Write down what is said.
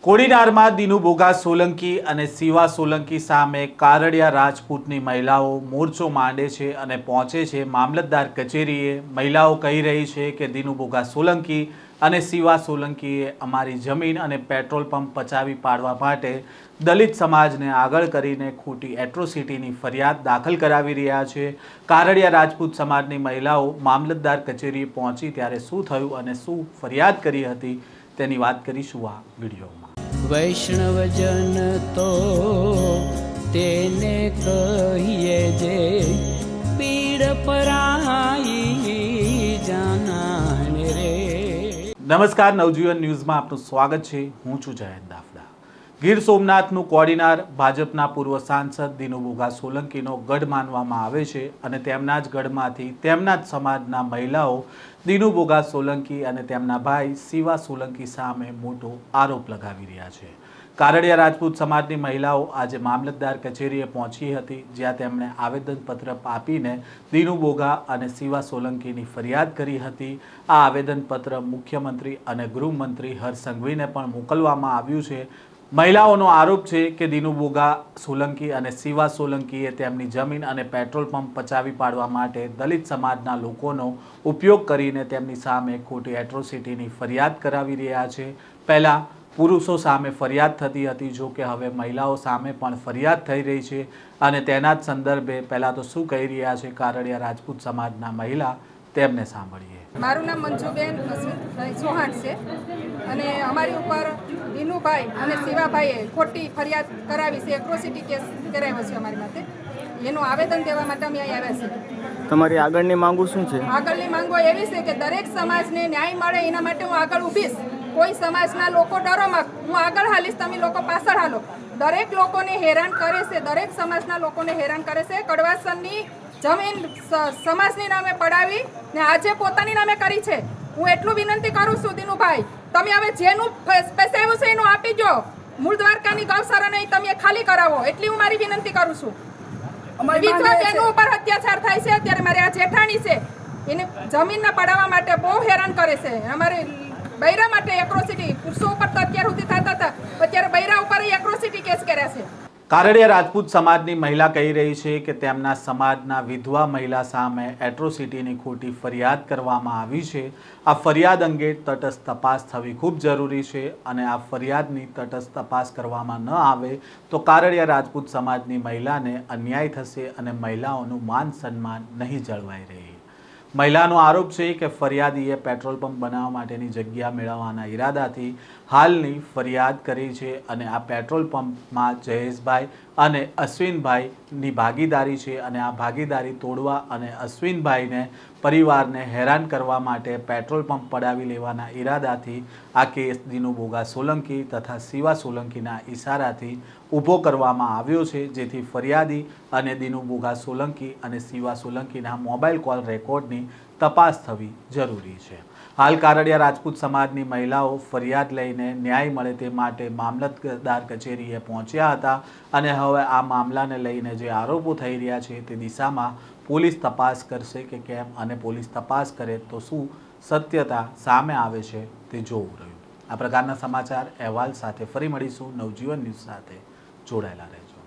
કોડીનારમાં દિનુ બોગા સોલંકી અને શિવા સોલંકી સામે કારડિયા રાજપૂતની મહિલાઓ મોરચો માંડે છે અને પહોંચે છે મામલતદાર કચેરીએ। મહિલાઓ કહી રહી છે કે દિનુ બોગા સોલંકી અને શિવા સોલંકીએ અમારી જમીન અને પેટ્રોલ પંપ પચાવી પાડવા માટે દલિત સમાજને આગળ કરીને ખોટી એટ્રોસિટીની ફરિયાદ દાખલ કરાવી રહ્યા છે। કારડિયા રાજપૂત સમાજની મહિલાઓ મામલતદાર કચેરીએ પહોંચી ત્યારે શું થયું અને શું ફરિયાદ કરી હતી તેની વાત કરીશું આ વિડીયોમાં। વૈષ્ણવજન તો તેને કહીએ જે પીડ પરાઈ જાનાને રે। નમસ્કાર, નવજીવન ન્યૂઝમાં આપનું સ્વાગત છે। હું છું જયંત દાફડા। ગીર સોમનાથનું કોડીનાર ભાજપના પૂર્વ સાંસદ દિનુ બોગા સોલંકીનો ગઢ માનવામાં આવે છે અને તેમના જ ગઢમાંથી તેમના જ સમાજના મહિલાઓ દિનુ બોગા સોલંકી અને તેમના ભાઈ શિવા સોલંકી સામે મોટો આરોપ લગાવી રહ્યા છે। કારડિયા રાજપૂત સમાજની મહિલાઓ આજે મામલતદાર કચેરીએ પહોંચી હતી, જ્યાં તેમણે આવેદનપત્ર આપીને દિનુ બોગા અને શિવા સોલંકીની ફરિયાદ કરી હતી। આ આવેદનપત્ર મુખ્યમંત્રી અને ગૃહમંત્રી હર્ષ સંઘવીને પણ મોકલવામાં આવ્યું છે। મહિલાઓનો આરોપ છે કે દિનુ બોગા સોલંકી અને શિવા સોલંકીએ તેમની જમીન અને પેટ્રોલ પંપ પચાવી પાડવા માટે દલિત સમાજના લોકોનો ઉપયોગ કરીને તેમની સામે ખોટી એટ્રોસિટીની ફરિયાદ કરાવી રહ્યા છે। પહેલાં પુરુષો સામે ફરિયાદ થતી હતી, જો કે હવે મહિલાઓ સામે પણ ફરિયાદ થઈ રહી છે અને તેના જ સંદર્ભે પહેલાં તો શું કહી રહ્યા છે કારડિયા રાજપૂત સમાજના મહિલા, તેમને સાંભળીએ। મારું નામ મંજુબેન ચૌહાણ છે અને અમારી ઉપર દિનુભાઈ અને શિવાભાઈએ ખોટી ફરિયાદ કરાવી છે, એટ્રોસિટી કેસ કરાવ્યો છે અમારી માટે। એનું આવેદન દેવા માટે અમે અહીં આવ્યા છીએ। તમારી આગળની માંગો શું છે? આગળની માંગો એવી છે કે દરેક સમાજને ન્યાય મળે એના માટે હું આગળ ઊભીશ। કોઈ સમાજના લોકો ડરોમાં, હું આગળ હાલીશ, તમે લોકો પાછળ હાલો। દરેક લોકોને હેરાન કરે છે, દરેક સમાજના લોકોને હેરાન કરે છે। કડવાસરની જમીન સમાજની નામે પડાવી ને આજે પોતાની નામે કરી છે। હું એટલું વિનંતી કરું છું દિનુભાઈ, તમે હવે જેનું પૈસાવ્યું છે એનું આપી દો। મૂળ દ્વારકાની ગૌશાળા નહીં તમે ખાલી કરાવો, એટલી હું મારી વિનંતી કરું છું। વિધવા બહેનો ઉપર અત્યાચાર થાય છે। અત્યારે મારે આ જેઠાણી છે, એને જમીનને પડાવવા માટે બહુ હેરાન કરે છે। અમારે બૈરા માટે એટ્રોસિટી, પુરુષો ઉપર તો અત્યાર સુધી થતા હતા, અત્યારે બૈરા ઉપર એટ્રોસિટી કેસ કર્યા છે। કારડિયા રાજપૂત સમાજની મહિલા કહી રહી છે કે તેમના સમાજના વિધવા મહિલા સામે એટ્રોસિટીની ખોટી ફરિયાદ કરવામાં આવી છે। આ ફરિયાદ અંગે તટસ્થ તપાસ થવી ખૂબ જરૂરી છે અને આ ફરિયાદની તટસ્થ તપાસ કરવામાં ન આવે તો કારડિયા રાજપૂત સમાજની મહિલાને અન્યાય થશે અને મહિલાઓનું માન સન્માન નહીં જળવાઈ રહે। મહિલાનો આરોપ છે કે ફરિયાદીએ પેટ્રોલ પંપ બનાવવા માટેની જગ્યા મેળવવાના ઈરાદાથી હાલની ફરિયાદ કરી છે અને આ પેટ્રોલ પંપમાં જયેશભાઈ અને અશ્વિનભાઈની ભાગીદારી છે અને આ ભાગીદારી તોડવા અને અશ્વિનભાઈને પરિવારને હેરાન કરવા માટે પેટ્રોલ પંપ પડાવી લેવાના ઈરાદાથી આ કેસ દિનુ બોગા સોલંકી તથા શિવા સોલંકીના ઈશારાથી ઊભો કરવામાં આવ્યો છે, જેથી ફરિયાદી અને દિનુ બોગા સોલંકી અને શિવા સોલંકીના મોબાઈલ કોલ રેકોર્ડની તપાસ થવી જરૂરી છે। હાલ કારડિયા રાજપૂત સમાજની મહિલાઓ ફરિયાદ લઈને ન્યાય મળે તે માટે મામલતદાર કચેરીએ પહોંચ્યા હતા અને હવે આ મામલાને લઈને જે આરોપો થઈ રહ્યા છે તે દિશામાં પોલીસ તપાસ કરશે કે કેમ, અને પોલીસ તપાસ કરે તો શું સત્યતા સામે આવે છે તે જોવું રહ્યું। આ પ્રકારના સમાચાર અહેવાલ સાથે ફરી મળીશું। નવજીવન ન્યૂઝ સાથે જોડાયેલા રહેજો।